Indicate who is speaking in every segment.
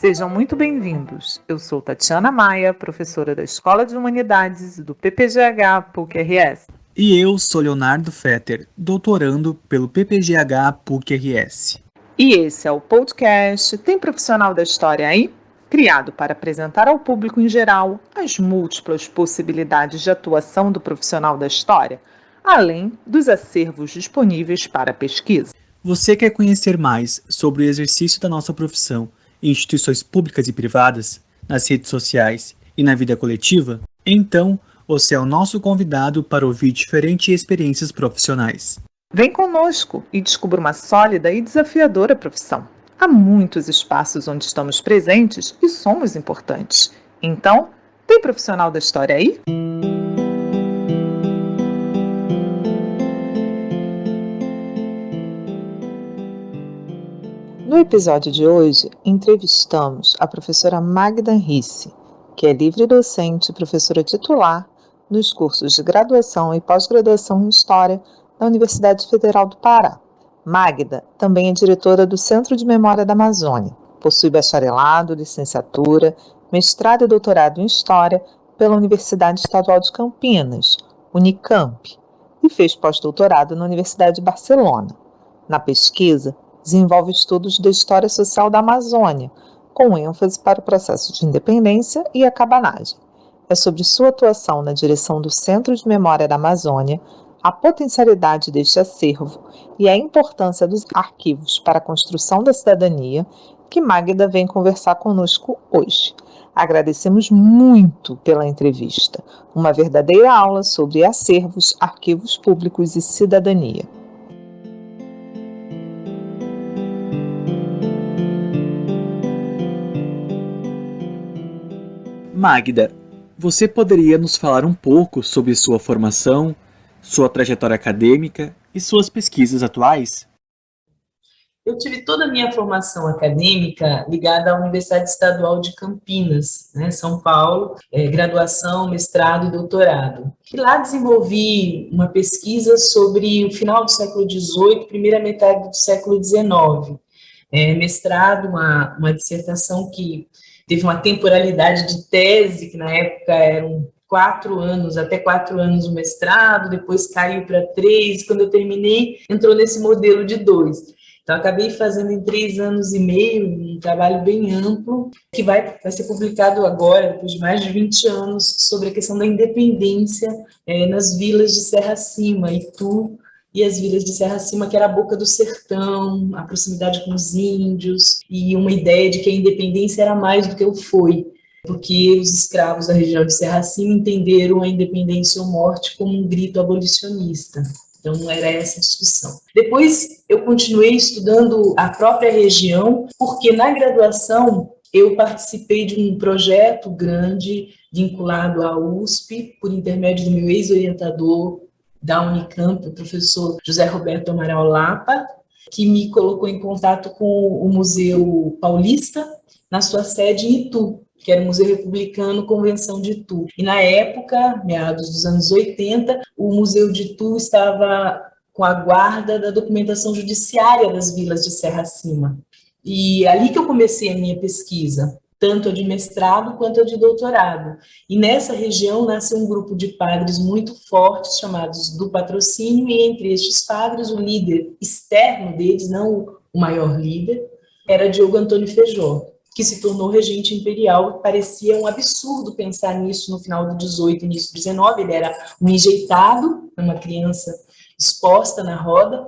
Speaker 1: Sejam muito bem-vindos. Eu sou Tatiana Maia, professora da Escola de Humanidades do PPGH PUC-RS.
Speaker 2: E eu sou Leonardo Fetter, doutorando pelo PPGH PUC-RS.
Speaker 1: E esse é o podcast Tem Profissional da História aí? Criado para apresentar ao público em geral as múltiplas possibilidades de atuação do profissional da história, além dos acervos disponíveis para pesquisa.
Speaker 2: Você quer conhecer mais sobre o exercício da nossa profissão em instituições públicas e privadas, nas redes sociais e na vida coletiva? Então, você é o nosso convidado para ouvir diferentes experiências profissionais.
Speaker 1: Vem conosco e descubra uma sólida e desafiadora profissão. Há muitos espaços onde estamos presentes e somos importantes. Então, tem profissional da história aí? No episódio de hoje, entrevistamos a professora Magda Risse, que é livre docente e professora titular nos cursos de graduação e pós-graduação em História da Universidade Federal do Pará. Magda também é diretora do Centro de Memória da Amazônia. Possui bacharelado, licenciatura, mestrado e doutorado em História pela Universidade Estadual de Campinas, Unicamp, e fez pós-doutorado na Universidade de Barcelona. Na pesquisa, desenvolve estudos da história social da Amazônia, com ênfase para o processo de independência e a cabanagem. É sobre sua atuação na direção do Centro de Memória da Amazônia, a potencialidade deste acervo e a importância dos arquivos para a construção da cidadania que Magda vem conversar conosco hoje. Agradecemos muito pela entrevista, uma verdadeira aula sobre acervos, arquivos públicos e cidadania.
Speaker 2: Magda, você poderia nos falar um pouco sobre sua formação, sua trajetória acadêmica e suas pesquisas atuais?
Speaker 3: Eu tive toda a minha formação acadêmica ligada à Universidade Estadual de Campinas, São Paulo, graduação, mestrado e doutorado. E lá desenvolvi uma pesquisa sobre o final do século XVIII, primeira metade do século XIX. Mestrado, uma dissertação que teve uma temporalidade de tese, que na época eram 4 anos, até 4 anos o mestrado, depois caiu para 3, quando eu terminei, entrou nesse modelo de 2. Então, acabei fazendo em 3 anos e meio, um trabalho bem amplo, que vai ser publicado agora, depois de mais de 20 anos, sobre a questão da independência nas vilas de Serra Acima, Itu, e as vilas de Serra Acima, que era a boca do sertão, a proximidade com os índios, e uma ideia de que a independência era mais do que o foi, porque os escravos da região de Serra Acima entenderam a independência ou morte como um grito abolicionista. Então, era essa a discussão. Depois, eu continuei estudando a própria região, porque na graduação eu participei de um projeto grande vinculado à USP, por intermédio do meu ex-orientador da Unicamp, o professor José Roberto Amaral Lapa, que me colocou em contato com o Museu Paulista, na sua sede em Itu, que era o Museu Republicano Convenção de Itu. E na época, meados dos anos 80, o Museu de Itu estava com a guarda da documentação judiciária das vilas de Serra Acima. E ali que eu comecei a minha pesquisa, tanto a de mestrado quanto a de doutorado. E nessa região nasceu um grupo de padres muito fortes, chamados do Patrocínio, e entre estes padres, o líder externo deles, não o maior líder, era Diogo Antônio Feijó, que se tornou regente imperial. Parecia um absurdo pensar nisso no final do 18, início do 19, ele era um enjeitado, uma criança exposta na roda,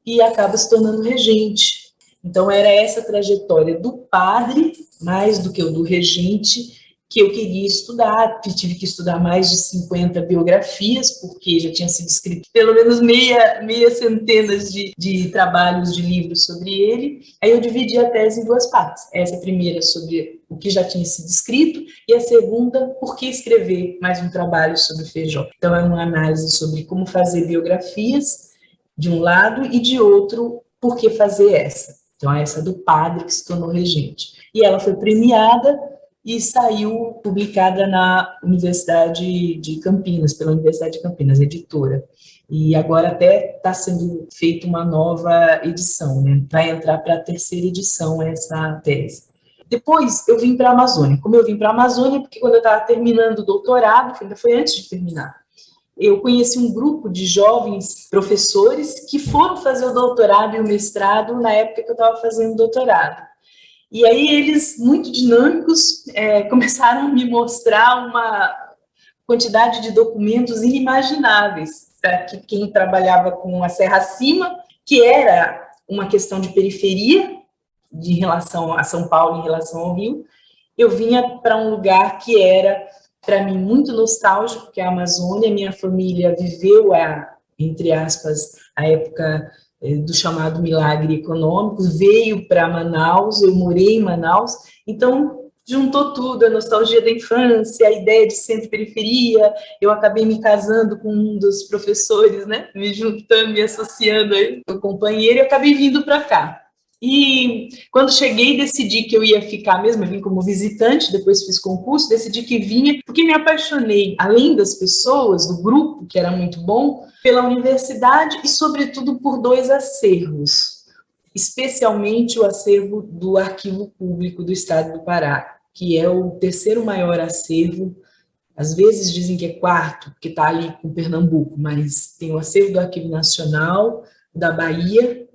Speaker 3: e acaba se tornando regente. Então, era essa trajetória do padre, mais do que o do regente, que eu queria estudar. Tive que estudar mais de 50 biografias, porque já tinha sido escrito pelo menos meia centena de trabalhos de livros sobre ele. Aí eu dividi a tese em 2 partes. Essa primeira sobre o que já tinha sido escrito, e a segunda, por que escrever mais um trabalho sobre Feijó. Então, é uma análise sobre como fazer biografias, de um lado, e de outro, por que fazer essa. Então, essa do padre que se tornou regente. E ela foi premiada e saiu publicada na Universidade de Campinas, pela Universidade de Campinas, editora. E agora até está sendo feita uma nova edição, Vai entrar para a 3ª edição essa tese. Depois eu vim para a Amazônia. Como eu vim para a Amazônia, porque quando eu estava terminando o doutorado, ainda foi antes de terminar, eu conheci um grupo de jovens professores que foram fazer o doutorado e o mestrado na época que eu estava fazendo o doutorado. E aí eles, muito dinâmicos, começaram a me mostrar uma quantidade de documentos inimagináveis para quem trabalhava com a Serra Acima, que era uma questão de periferia em relação a São Paulo, em relação ao Rio. Eu vinha para um lugar que era, para mim, muito nostálgico, que é a Amazônia. Minha família viveu, entre aspas, a época do chamado milagre econômico, veio para Manaus, eu morei em Manaus, então juntou tudo, a nostalgia da infância, a ideia de centro-periferia. Eu acabei me casando com um dos professores, né, me juntando, me associando aí, meu companheiro, e acabei vindo para cá. E quando cheguei, decidi que eu ia ficar mesmo, eu vim como visitante, depois fiz concurso, decidi que vinha, porque me apaixonei, além das pessoas, do grupo, que era muito bom, pela universidade e, sobretudo, por 2 acervos, especialmente o acervo do Arquivo Público do Estado do Pará, que é o 3º maior acervo, às vezes dizem que é 4º, porque está ali com Pernambuco, mas tem o acervo do Arquivo Nacional, da Bahia,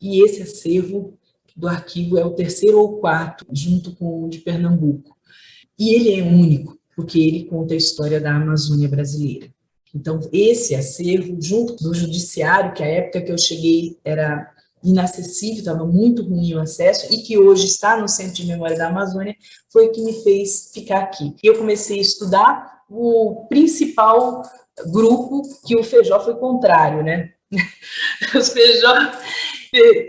Speaker 3: e esse acervo do arquivo é o 3º ou 4º, junto com o de Pernambuco. E ele é único, porque ele conta a história da Amazônia brasileira. Então, esse acervo, junto do judiciário, que a época que eu cheguei era inacessível, estava muito ruim o acesso, e que hoje está no Centro de Memória da Amazônia, foi o que me fez ficar aqui. Eu comecei a estudar o principal grupo, que o Feijó foi contrário, né? Os Feijó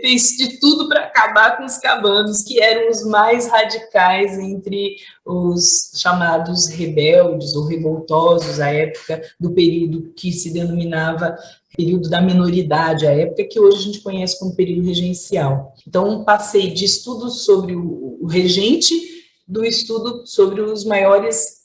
Speaker 3: fez de tudo para acabar com os cabanos, que eram os mais radicais entre os chamados rebeldes ou revoltosos, à época do período que se denominava período da minoridade, a época que hoje a gente conhece como período regencial. Então, passei de estudos sobre o regente, do estudo sobre os maiores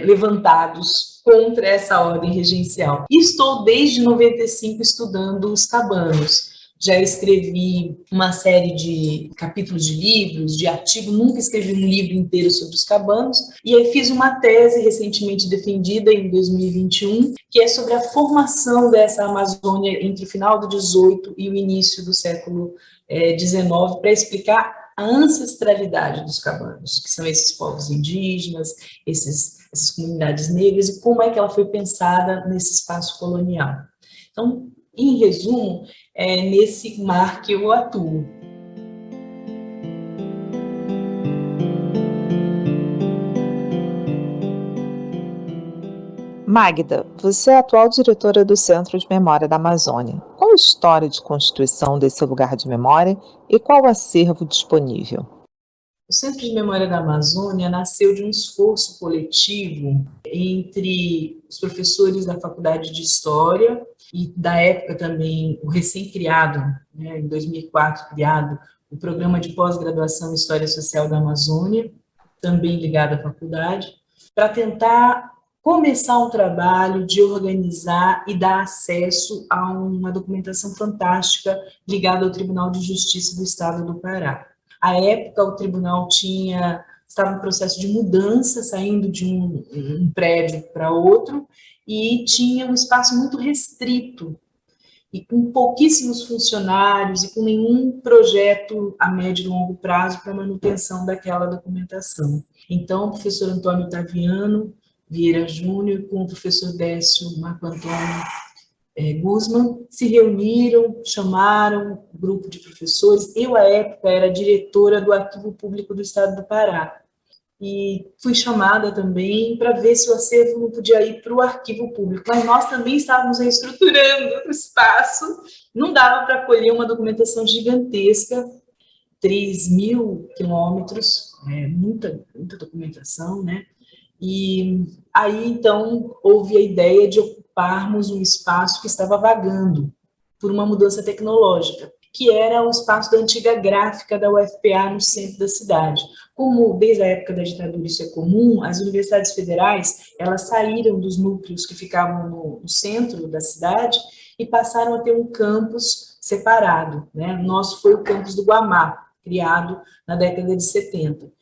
Speaker 3: levantados contra essa ordem regencial. E estou desde 95 estudando os cabanos. Já escrevi uma série de capítulos de livros, de artigos, nunca escrevi um livro inteiro sobre os cabanos, e aí fiz uma tese recentemente defendida em 2021, que é sobre a formação dessa Amazônia entre o final do 18 e o início do século 19, para explicar a ancestralidade dos cabanos, que são esses povos indígenas, essas comunidades negras, e como é que ela foi pensada nesse espaço colonial. Então, em resumo, é nesse mar que eu atuo.
Speaker 1: Magda, você é a atual diretora do Centro de Memória da Amazônia. Qual a história de constituição desse lugar de memória e qual o acervo disponível?
Speaker 3: O Centro de Memória da Amazônia nasceu de um esforço coletivo entre os professores da Faculdade de História e, da época também, o recém-criado, né, em 2004, criado, o Programa de Pós-Graduação em História Social da Amazônia, também ligado à faculdade, para tentar começar um trabalho de organizar e dar acesso a uma documentação fantástica ligada ao Tribunal de Justiça do Estado do Pará. À época, o tribunal estava em processo de mudança, saindo de um prédio para outro, e tinha um espaço muito restrito, e com pouquíssimos funcionários, e com nenhum projeto a médio e longo prazo para manutenção daquela documentação. Então, o professor Antônio Taviano Vieira Júnior, com o professor Décio Marco Antônio Guzman, se reuniram, chamaram um grupo de professores. Eu, à época, era diretora do Arquivo Público do Estado do Pará, e fui chamada também para ver se o acervo não podia ir para o Arquivo Público, mas nós também estávamos reestruturando o espaço, não dava para acolher uma documentação gigantesca, 3.000 quilômetros, muita documentação, né? E aí, então, houve a ideia de ocuparmos um espaço que estava vagando por uma mudança tecnológica, que era o espaço da antiga gráfica da UFPA no centro da cidade. Como desde a época da ditadura isso é comum, as universidades federais, elas saíram dos núcleos que ficavam no centro da cidade e passaram a ter um campus separado, né? O nosso foi o campus do Guamá, criado na década de 70.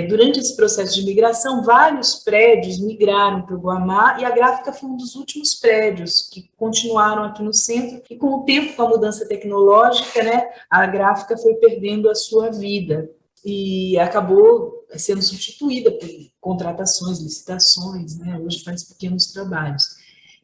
Speaker 3: Durante esse processo de migração, vários prédios migraram para o Guamá, e a gráfica foi um dos últimos prédios que continuaram aqui no centro, e com o tempo, com a mudança tecnológica, né, a gráfica foi perdendo a sua vida, e acabou sendo substituída por contratações, licitações, né, hoje faz pequenos trabalhos.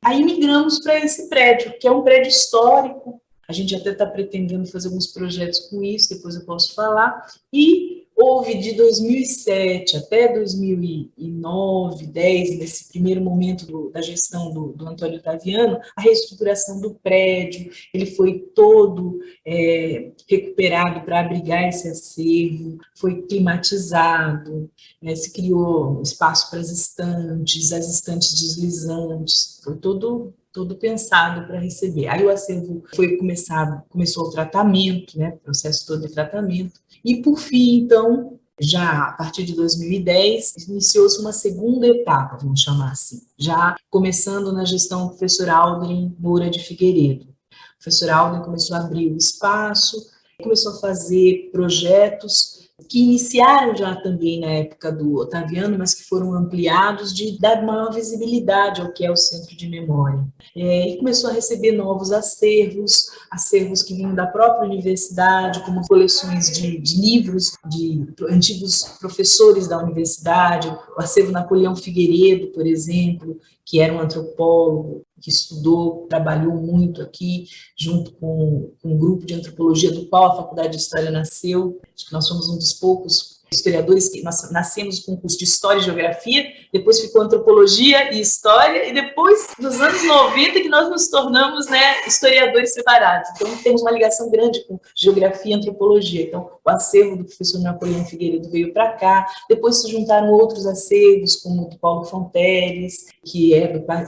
Speaker 3: Aí migramos para esse prédio, que é um prédio histórico, a gente até está pretendendo fazer alguns projetos com isso, depois eu posso falar, e houve de 2007 até 2009, 2010, nesse primeiro momento da gestão do Antônio Ottaviano, a reestruturação do prédio, ele foi todo recuperado para abrigar esse acervo, foi climatizado, se criou espaço para as estantes deslizantes, foi todo pensado para receber. Aí o acervo começou o tratamento, né, processo todo de tratamento, e por fim, então, já a partir de 2010, iniciou-se uma segunda etapa, vamos chamar assim, já começando na gestão do professor Aldrin Moura de Figueiredo. O professor Aldrin começou a abrir o espaço, começou a fazer projetos que iniciaram já também na época do Ottaviano, mas que foram ampliados, de dar maior visibilidade ao que é o Centro de Memória. E começou a receber novos acervos que vinham da própria universidade, como coleções de livros de antigos professores da universidade, o acervo Napoleão Figueiredo, por exemplo, que era um antropólogo, que estudou, trabalhou muito aqui, junto com um grupo de antropologia do qual a Faculdade de História nasceu. Acho que nós somos um dos poucos historiadores que nós nascemos com o curso de História e Geografia, depois ficou Antropologia e História, e depois, nos anos 90, que nós nos tornamos, né, historiadores separados. Então, temos uma ligação grande com Geografia e Antropologia. Então, o acervo do professor Napoleão Figueiredo veio para cá, depois se juntaram outros acervos, como o do Paulo Fonteles, que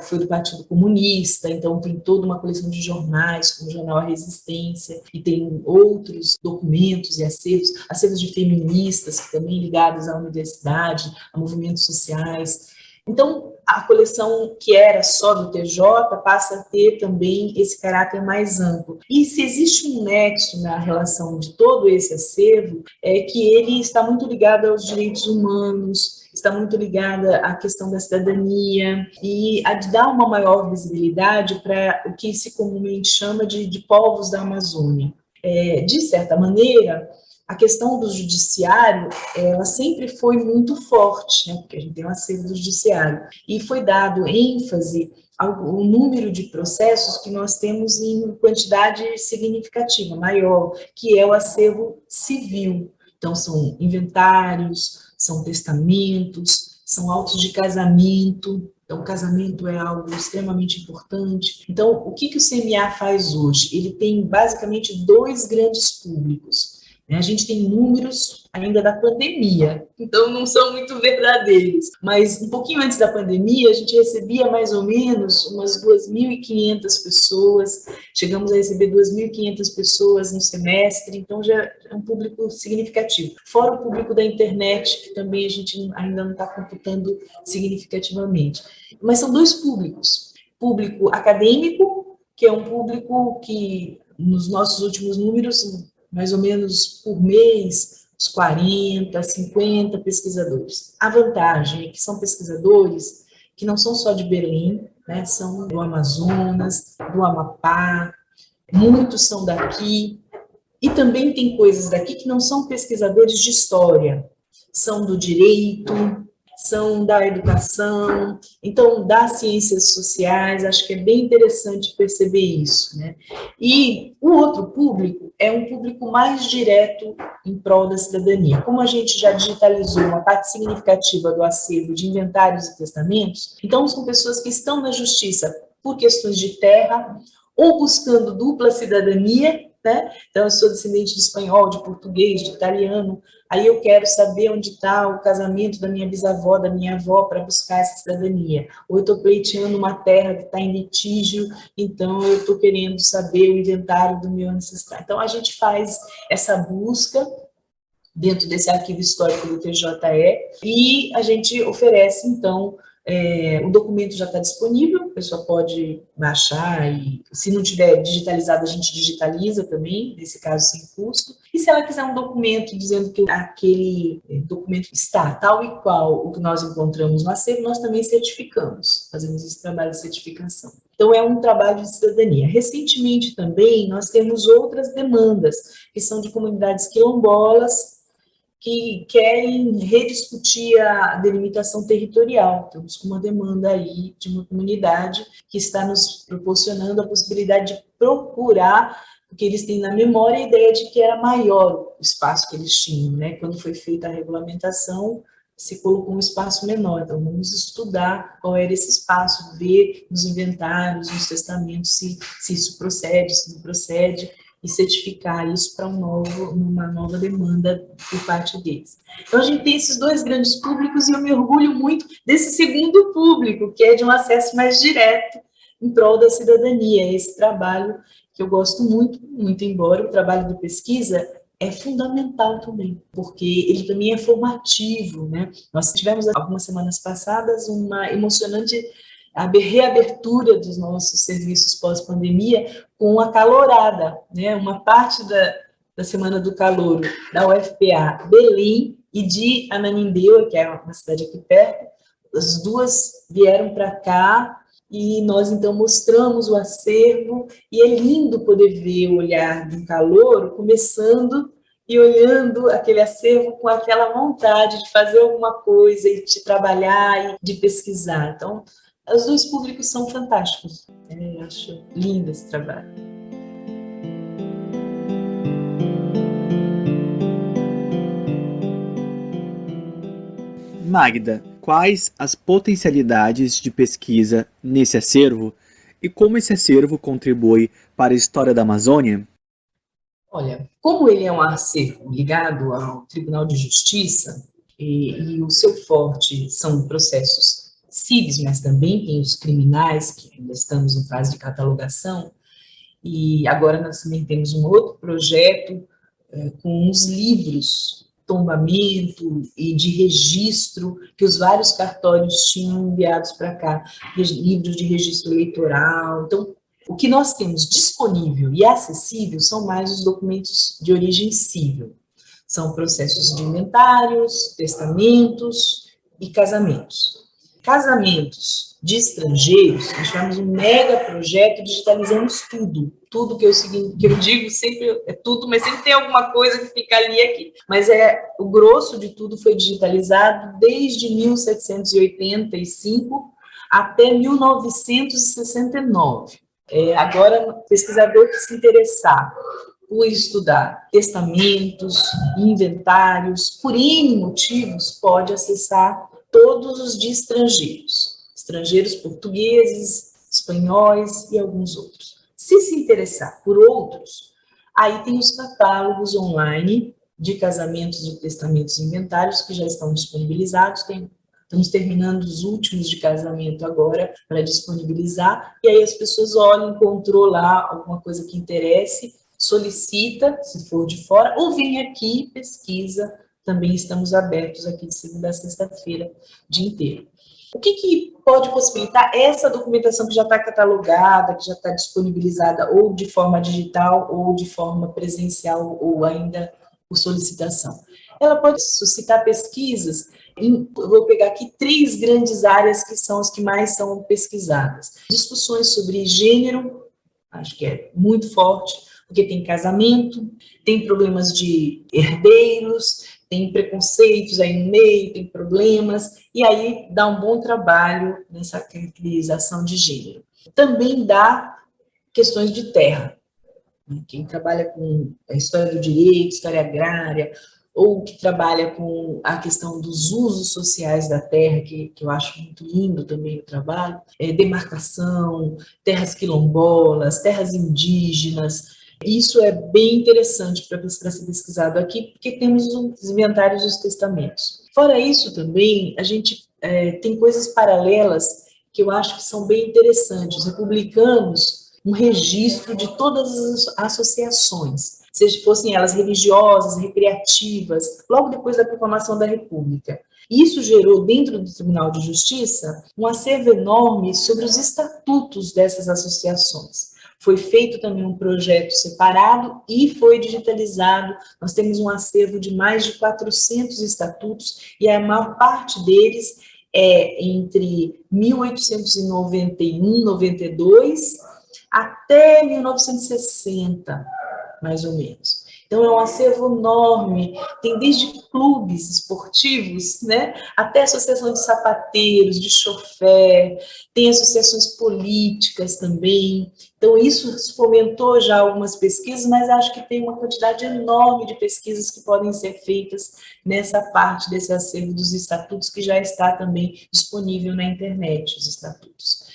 Speaker 3: foi do Partido Comunista, então tem toda uma coleção de jornais, como o jornal A Resistência, e tem outros documentos e acervos de feministas, que também ligados à universidade, a movimentos sociais. Então, a coleção que era só do TJ passa a ter também esse caráter mais amplo. E se existe um nexo na relação de todo esse acervo, é que ele está muito ligado aos direitos humanos, está muito ligada à questão da cidadania e a de dar uma maior visibilidade para o que se comumente chama de povos da Amazônia. De certa maneira, a questão do judiciário, ela sempre foi muito forte, né, porque a gente tem um acervo do judiciário, e foi dado ênfase ao número de processos que nós temos em quantidade significativa, maior, que é o acervo civil. Então, são inventários, são testamentos, são autos de casamento. Então, o casamento é algo extremamente importante. Então, o que o CMA faz hoje? Ele tem, basicamente, dois grandes públicos. A gente tem números ainda da pandemia, então não são muito verdadeiros. Mas um pouquinho antes da pandemia, a gente recebia mais ou menos umas 2.500 pessoas, chegamos a receber 2.500 pessoas no semestre, então já é um público significativo. Fora o público da internet, que também a gente ainda não está computando significativamente. Mas são dois públicos. Público acadêmico, que é um público que, nos nossos últimos números, mais ou menos por mês, uns 40, 50 pesquisadores. A vantagem é que são pesquisadores que não são só de Belém, né, são do Amazonas, do Amapá, muitos são daqui, e também tem coisas daqui que não são pesquisadores de história, são do direito, são da educação, então das ciências sociais. Acho que é bem interessante perceber isso, né? E o outro público é um público mais direto em prol da cidadania. Como a gente já digitalizou uma parte significativa do acervo de inventários e testamentos, então são pessoas que estão na justiça por questões de terra ou buscando dupla cidadania, né? Então, eu sou descendente de espanhol, de português, de italiano, aí eu quero saber onde está o casamento da minha bisavó, da minha avó, para buscar essa cidadania. Ou eu estou pleiteando uma terra que está em litígio, então eu estou querendo saber o inventário do meu ancestral. Então, a gente faz essa busca dentro desse arquivo histórico do TJE, e a gente oferece, então, o documento já está disponível, a pessoa pode baixar, e se não tiver digitalizado, a gente digitaliza também, nesse caso sem custo, E se ela quiser um documento dizendo que aquele documento está tal e qual o que nós encontramos no acervo, nós também certificamos, fazemos esse trabalho de certificação. Então, é um trabalho de cidadania. Recentemente também, nós temos outras demandas, que são de comunidades quilombolas, que querem rediscutir a delimitação territorial. Temos uma demanda aí de uma comunidade que está nos proporcionando a possibilidade de procurar, porque eles têm na memória a ideia de que era maior o espaço que eles tinham, né? Quando foi feita a regulamentação, se colocou um espaço menor. Então, vamos estudar qual era esse espaço, ver nos inventários, nos testamentos, se isso procede, se não procede, e certificar isso para uma nova demanda por parte deles. Então, a gente tem esses dois grandes públicos e eu me orgulho muito desse segundo público, que é de um acesso mais direto em prol da cidadania. Esse trabalho que eu gosto muito, muito embora o trabalho de pesquisa é fundamental também, porque ele também é formativo, né? Nós tivemos, algumas semanas passadas, uma emocionante reabertura dos nossos serviços pós-pandemia com a Calorada, né? Uma parte da Semana do Calouro da UFPA Belém e de Ananindeua, que é uma cidade aqui perto, as duas vieram para cá e nós, então, mostramos o acervo e é lindo poder ver o olhar do calouro começando e olhando aquele acervo com aquela vontade de fazer alguma coisa e de trabalhar e de pesquisar. Então, os dois públicos são fantásticos. Eu acho lindo esse trabalho.
Speaker 2: Magda, quais as potencialidades de pesquisa nesse acervo e como esse acervo contribui para a história da Amazônia?
Speaker 3: Olha, como ele é um acervo ligado ao Tribunal de Justiça e o seu forte são processos cíveis, mas também tem os criminais, que ainda estamos em fase de catalogação, e agora nós também temos um outro projeto com uns livros, tombamento e de registro, que os vários cartórios tinham enviados para cá, livros de registro eleitoral. Então, o que nós temos disponível e acessível são mais os documentos de origem civil. São processos de inventários, testamentos e casamentos. Casamentos de estrangeiros, nós tivemos um mega projeto, digitalizamos tudo que eu digo sempre é tudo, mas sempre tem alguma coisa que fica ali e aqui. Mas o grosso de tudo foi digitalizado desde 1785 até 1969. Agora, o pesquisador que se interessar por estudar testamentos, inventários, por N motivos, pode acessar todos os de estrangeiros portugueses, espanhóis e alguns outros. Se se interessar por outros, aí tem os catálogos online de casamentos e testamentos e inventários que já estão disponibilizados, estamos terminando os últimos de casamento agora para disponibilizar, e aí as pessoas olham, encontrou lá alguma coisa que interesse, solicita, se for de fora, ou vem aqui, pesquisa. Também estamos abertos aqui de segunda a sexta-feira, o dia inteiro. O que pode possibilitar essa documentação que já está catalogada, que já está disponibilizada ou de forma digital ou de forma presencial ou ainda por solicitação? Ela pode suscitar pesquisas eu vou pegar aqui 3 grandes áreas que são as que mais são pesquisadas. Discussões sobre gênero, acho que é muito forte, porque tem casamento, tem problemas de herdeiros, tem preconceitos aí no meio, tem problemas, e aí dá um bom trabalho nessa caracterização de gênero. Também dá questões de terra. Quem trabalha com a história do direito, história agrária, ou que trabalha com a questão dos usos sociais da terra, que eu acho muito lindo também o trabalho, demarcação, terras quilombolas, terras indígenas. Isso é bem interessante para ser pesquisado aqui, porque temos os inventários dos testamentos. Fora isso também, a gente tem coisas paralelas que eu acho que são bem interessantes. Republicamos um registro de todas as associações, seja fossem elas religiosas, recreativas, logo depois da proclamação da República. Isso gerou, dentro do Tribunal de Justiça, um acervo enorme sobre os estatutos dessas associações. Foi feito também um projeto separado e foi digitalizado. Nós temos um acervo de mais de 400 estatutos e a maior parte deles é entre 1891, 92 até 1960, mais ou menos. Então, é um acervo enorme, tem desde clubes esportivos, né, até associação de sapateiros, de chofer, tem associações políticas também. Então, isso fomentou já algumas pesquisas, mas acho que tem uma quantidade enorme de pesquisas que podem ser feitas nessa parte desse acervo dos estatutos, que já está também disponível na internet, os estatutos.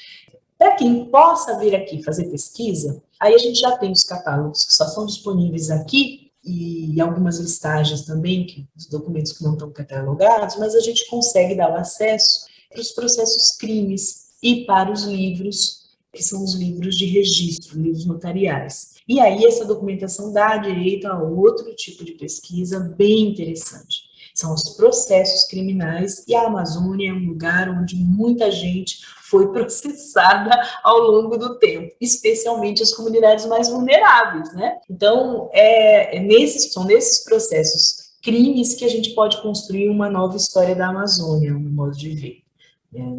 Speaker 3: Para quem possa vir aqui fazer pesquisa, aí a gente já tem os catálogos que só são disponíveis aqui, e algumas listagens também, os documentos que não estão catalogados, mas a gente consegue dar o acesso para os processos crimes e para os livros, que são os livros de registro, livros notariais. E aí essa documentação dá direito a outro tipo de pesquisa bem interessante. São os processos criminais, e a Amazônia é um lugar onde muita gente foi processada ao longo do tempo, especialmente as comunidades mais vulneráveis, né? Então, são nesses processos crimes que a gente pode construir uma nova história da Amazônia, um modo de ver.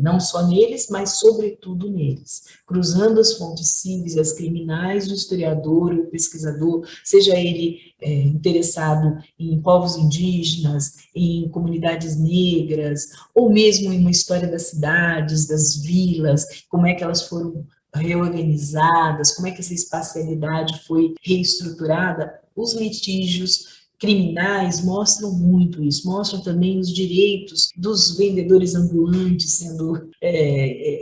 Speaker 3: Não só neles, mas sobretudo neles, cruzando as fontes cívicas, criminais, do historiador, o pesquisador, seja ele interessado em povos indígenas, em comunidades negras, ou mesmo em uma história das cidades, das vilas, como é que elas foram reorganizadas, como é que essa espacialidade foi reestruturada. Os litígios criminais mostram muito isso, mostram também os direitos dos vendedores ambulantes sendo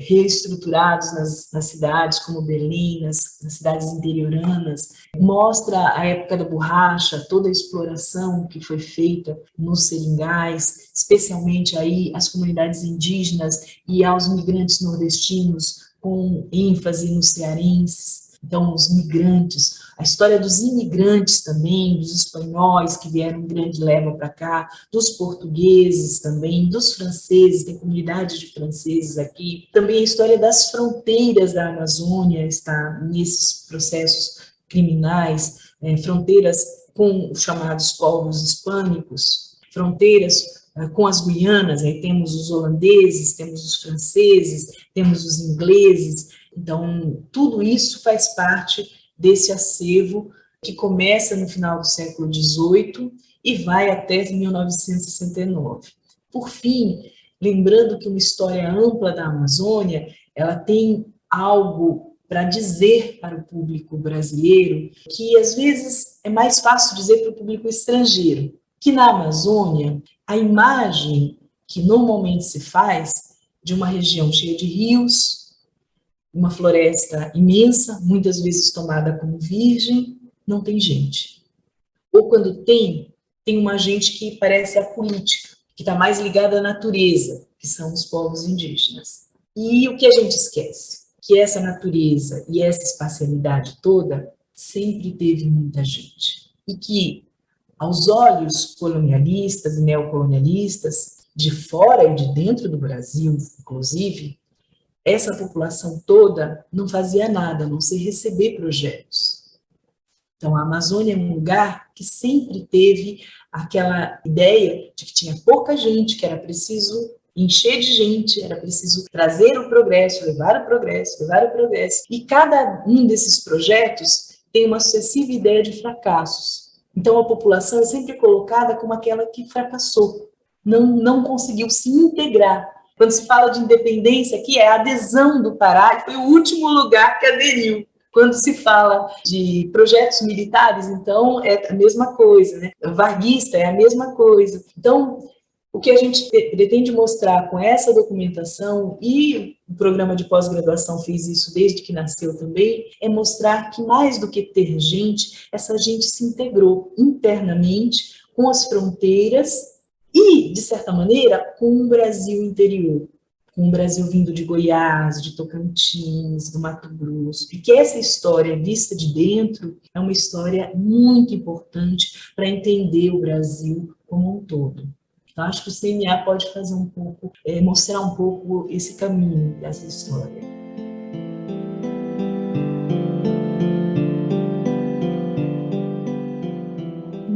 Speaker 3: reestruturados nas cidades como Belém, nas cidades interioranas, mostra a época da borracha, toda a exploração que foi feita nos seringais, especialmente aí as comunidades indígenas e aos migrantes nordestinos, com ênfase nos cearenses. Então, os migrantes, a história dos imigrantes também, dos espanhóis que vieram em grande leva para cá, dos portugueses também, dos franceses, tem comunidade de franceses aqui. Também a história das fronteiras da Amazônia está nesses processos criminais, fronteiras com os chamados povos hispânicos, fronteiras com as Guianas, aí temos os holandeses, temos os franceses, temos os ingleses. Então, tudo isso faz parte desse acervo que começa no final do século XVIII e vai até 1969. Por fim, lembrando que uma história ampla da Amazônia, ela tem algo para dizer para o público brasileiro que, às vezes, é mais fácil dizer para o público estrangeiro, que na Amazônia, a imagem que normalmente se faz de uma região cheia de rios, uma floresta imensa, muitas vezes tomada como virgem, não tem gente. Ou quando tem uma gente que parece apolítica, que está mais ligada à natureza, que são os povos indígenas. E o que a gente esquece? Que essa natureza e essa espacialidade toda sempre teve muita gente. E que, aos olhos colonialistas e neocolonialistas, de fora e de dentro do Brasil, inclusive, essa população toda não fazia nada, a não ser receber projetos. Então, a Amazônia é um lugar que sempre teve aquela ideia de que tinha pouca gente, que era preciso encher de gente, era preciso trazer o progresso, levar o progresso, levar o progresso. E cada um desses projetos tem uma sucessiva ideia de fracassos. Então, a população é sempre colocada como aquela que fracassou, não conseguiu se integrar. Quando se fala de independência aqui, é a adesão do Pará, que foi o último lugar que aderiu. Quando se fala de projetos militares, então, é a mesma coisa, né? Varguista é a mesma coisa. Então, o que a gente pretende mostrar com essa documentação, e o programa de pós-graduação fez isso desde que nasceu também, é mostrar que mais do que ter gente, essa gente se integrou internamente com as fronteiras e, de certa maneira, com o Brasil interior, com o Brasil vindo de Goiás, de Tocantins, do Mato Grosso, e que essa história vista de dentro é uma história muito importante para entender o Brasil como um todo. Então, acho que o CNA pode fazer um pouco, mostrar um pouco esse caminho dessa história.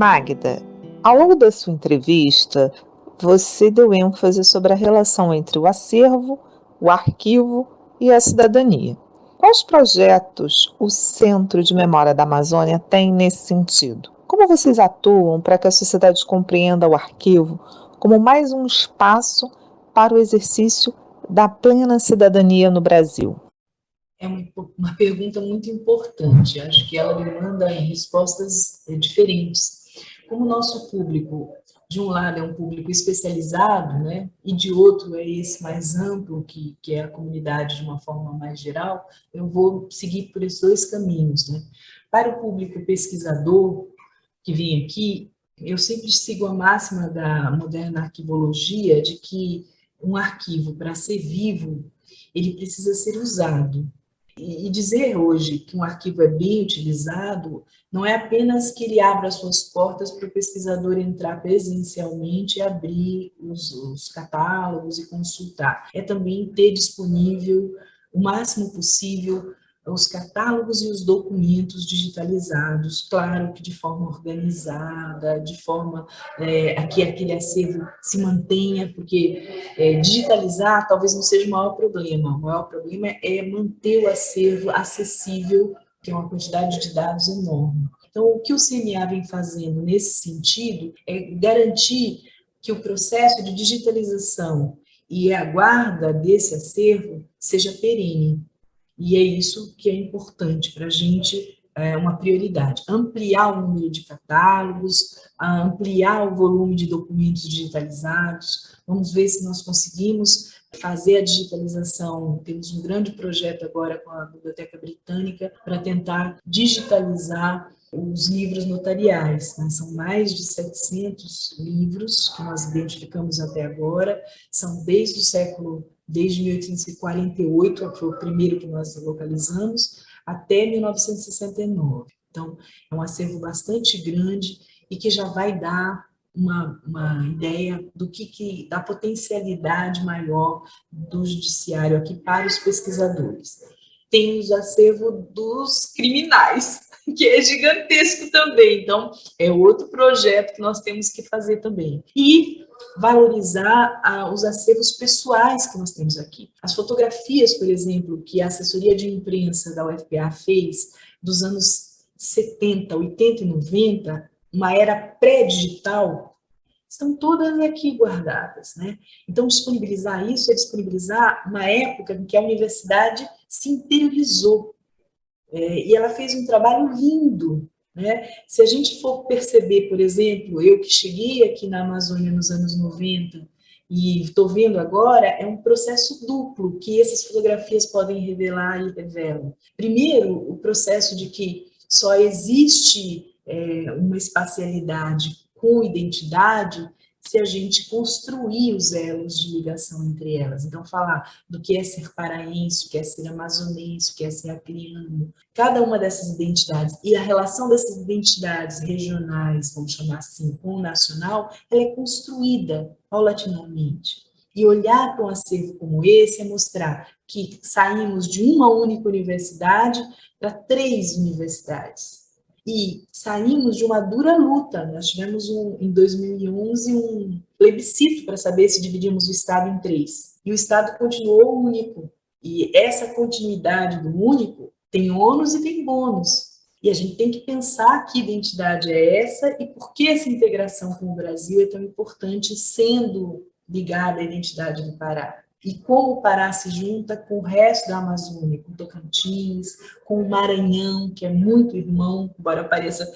Speaker 1: Magda, ao longo da sua entrevista, você deu ênfase sobre a relação entre o acervo, o arquivo e a cidadania. Quais projetos o Centro de Memória da Amazônia tem nesse sentido? Como vocês atuam para que a sociedade compreenda o arquivo como mais um espaço para o exercício da plena cidadania no Brasil?
Speaker 3: É uma pergunta muito importante, acho que ela demanda respostas diferentes. Como o nosso público, de um lado, é um público especializado, né, e de outro é esse mais amplo, que é a comunidade de uma forma mais geral, eu vou seguir por esses dois caminhos. Né? Para o público pesquisador que vem aqui, eu sempre sigo a máxima da moderna arquivologia de que um arquivo, para ser vivo, ele precisa ser usado. E dizer hoje que um arquivo é bem utilizado não é apenas que ele abra suas portas para o pesquisador entrar presencialmente e abrir os catálogos e consultar. É também ter disponível o máximo possível os catálogos e os documentos digitalizados, claro que de forma organizada, de forma a que aquele acervo se mantenha, porque digitalizar talvez não seja o maior problema é manter o acervo acessível, que é uma quantidade de dados enorme. Então, o que o CNA vem fazendo nesse sentido é garantir que o processo de digitalização e a guarda desse acervo seja perene. E é isso que é importante para a gente, é uma prioridade. Ampliar o número de catálogos, ampliar o volume de documentos digitalizados. Vamos ver se nós conseguimos fazer a digitalização. Temos um grande projeto agora com a Biblioteca Britânica para tentar digitalizar os livros notariais, né? São mais de 700 livros que nós identificamos até agora, são desde 1848, que foi o primeiro que nós localizamos, até 1969. Então, é um acervo bastante grande e que já vai dar uma ideia da potencialidade maior do judiciário aqui para os pesquisadores. Tem os acervos dos criminais, que é gigantesco também. Então, é outro projeto que nós temos que fazer também. E valorizar os acervos pessoais que nós temos aqui. As fotografias, por exemplo, que a assessoria de imprensa da UFPA fez dos anos 70, 80 e 90, uma era pré-digital, estão todas aqui guardadas, né? Então, disponibilizar isso é disponibilizar uma época em que a universidade se interiorizou. E ela fez um trabalho lindo, né? Se a gente for perceber, por exemplo, eu que cheguei aqui na Amazônia nos anos 90 e estou vendo agora, é um processo duplo que essas fotografias podem revelar e revelam. Primeiro, o processo de que só existe uma espacialidade com identidade se a gente construir os elos de ligação entre elas. Então, falar do que é ser paraense, o que é ser amazonense, o que é ser acreano, cada uma dessas identidades e a relação dessas identidades regionais, vamos chamar assim, com o nacional, ela é construída paulatinamente. E olhar para um acervo como esse é mostrar que saímos de uma única universidade para 3 universidades. E saímos de uma dura luta. Nós tivemos, em 2011, um plebiscito para saber se dividimos o Estado em 3. E o Estado continuou único. E essa continuidade do único tem ônus e tem bônus. E a gente tem que pensar que identidade é essa e por que essa integração com o Brasil é tão importante, sendo ligada à identidade do Pará. E como o Pará se junta com o resto da Amazônia, com Tocantins, com o Maranhão, que é muito irmão, embora pareça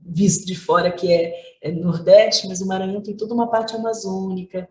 Speaker 3: visto de fora que é Nordeste, mas o Maranhão tem toda uma parte amazônica,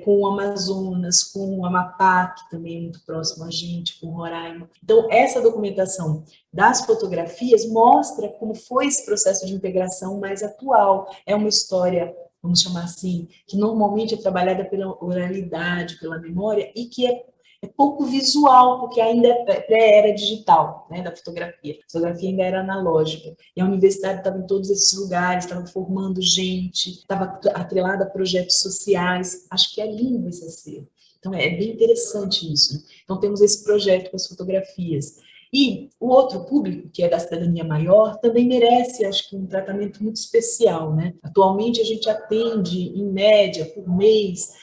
Speaker 3: com o Amazonas, com o Amapá, que também é muito próximo a gente, com Roraima. Então, essa documentação das fotografias mostra como foi esse processo de integração mais atual. É uma história, vamos chamar assim, que normalmente é trabalhada pela oralidade, pela memória, e que é pouco visual, porque ainda é pré-era digital, né, da fotografia. A fotografia ainda era analógica. E a universidade estava em todos esses lugares, estava formando gente, estava atrelada a projetos sociais. Acho que é lindo esse acervo. Então, é bem interessante isso. Então, temos esse projeto com as fotografias. E o outro público, que é da cidadania maior, também merece, acho que, um tratamento muito especial, né? Atualmente, a gente atende, em média, por mês,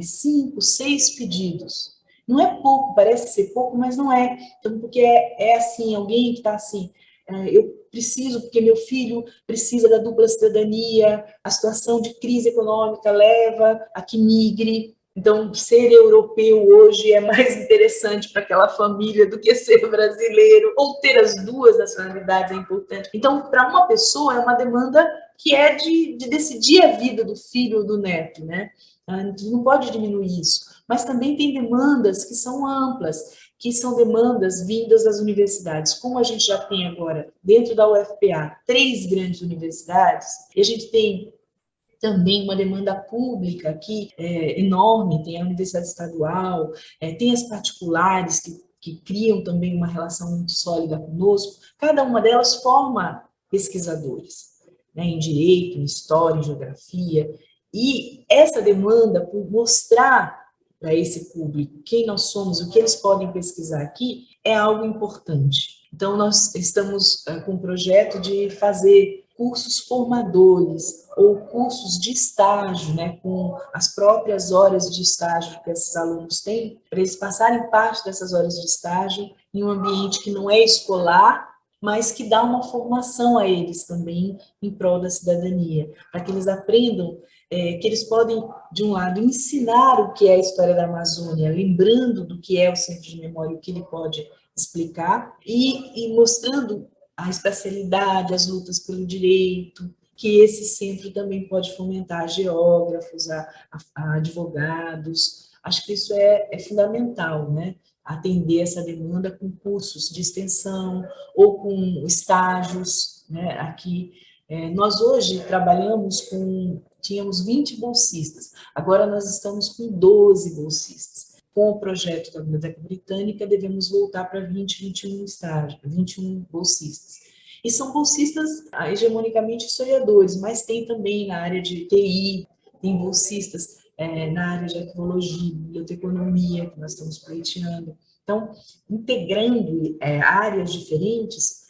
Speaker 3: 5, 6 pedidos. Não é pouco, parece ser pouco, mas não é. Então, porque é assim, alguém que está assim, eu preciso, porque meu filho precisa da dupla cidadania, a situação de crise econômica leva a que migre. Então, ser europeu hoje é mais interessante para aquela família do que ser brasileiro, ou ter as duas nacionalidades é importante. Então, para uma pessoa, é uma demanda que é de decidir a vida do filho ou do neto, né? A gente não pode diminuir isso. Mas também tem demandas que são amplas, que são demandas vindas das universidades. Como a gente já tem agora, dentro da UFPA, 3 grandes universidades, e a gente tem também uma demanda pública aqui enorme, tem a Universidade Estadual, tem as particulares que criam também uma relação muito sólida conosco, cada uma delas forma pesquisadores, né, em direito, em história, em geografia, e essa demanda por mostrar para esse público quem nós somos, o que eles podem pesquisar aqui, é algo importante. Então, nós estamos com o projeto de fazer cursos formadores ou cursos de estágio, né, com as próprias horas de estágio que esses alunos têm, para eles passarem parte dessas horas de estágio em um ambiente que não é escolar, mas que dá uma formação a eles também em prol da cidadania, para que eles aprendam que eles podem, de um lado, ensinar o que é a história da Amazônia, lembrando do que é o Centro de Memória, o que ele pode explicar, e mostrando a especialidade, as lutas pelo direito, que esse centro também pode fomentar geógrafos, a advogados. Acho que isso é fundamental, né? Atender essa demanda com cursos de extensão ou com estágios, né? Aqui, nós hoje trabalhamos tínhamos 20 bolsistas, agora nós estamos com 12 bolsistas. Com o projeto da Biblioteca Britânica, devemos voltar para 21 estágios, 21 bolsistas. E são bolsistas hegemonicamente historiadores, mas tem também na área de TI, tem bolsistas na área de arqueologia, biblioteconomia, que nós estamos pleiteando. Então, integrando áreas diferentes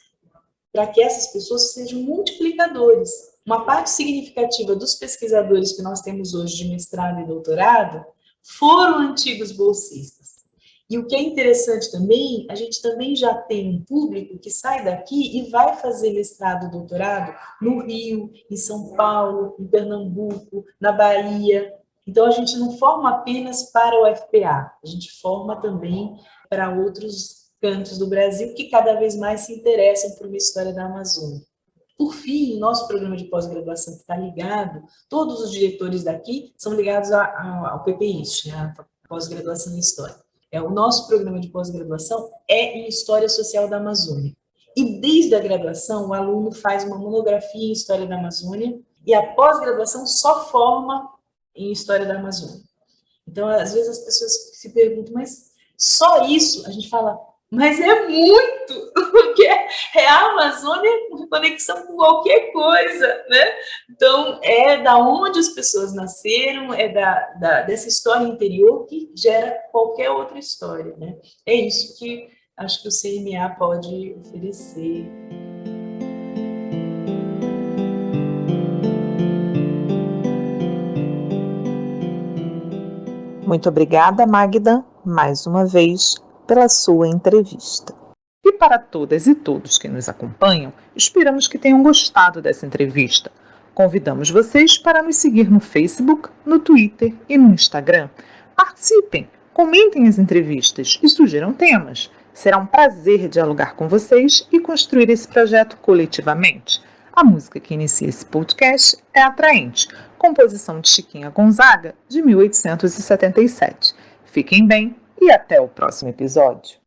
Speaker 3: para que essas pessoas sejam multiplicadores. Uma parte significativa dos pesquisadores que nós temos hoje de mestrado e doutorado foram antigos bolsistas. E o que é interessante também, a gente também já tem um público que sai daqui e vai fazer mestrado e doutorado no Rio, em São Paulo, em Pernambuco, na Bahia. Então, a gente não forma apenas para o UFPA, a gente forma também para outros cantos do Brasil que cada vez mais se interessam por uma história da Amazônia. Por fim, o nosso programa de pós-graduação que está ligado, todos os diretores daqui são ligados ao PPIST, né, a pós-graduação em História. O nosso programa de pós-graduação é em História Social da Amazônia. E desde a graduação, o aluno faz uma monografia em História da Amazônia e a pós-graduação só forma em História da Amazônia. Então, às vezes as pessoas se perguntam, mas só isso? A gente fala, mas é muito, porque é a Amazônia com conexão com qualquer coisa, né? Então, é da onde as pessoas nasceram, dessa história interior que gera qualquer outra história, né? É isso que acho que o CMA pode oferecer.
Speaker 1: Muito obrigada, Magda, mais uma vez, pela sua entrevista. E para todas e todos que nos acompanham, esperamos que tenham gostado dessa entrevista. Convidamos vocês para nos seguir no Facebook, no Twitter e no Instagram. Participem, comentem as entrevistas e sugiram temas. Será um prazer dialogar com vocês e construir esse projeto coletivamente. A música que inicia esse podcast é Atraente, composição de Chiquinha Gonzaga, de 1877. Fiquem bem e até o próximo episódio.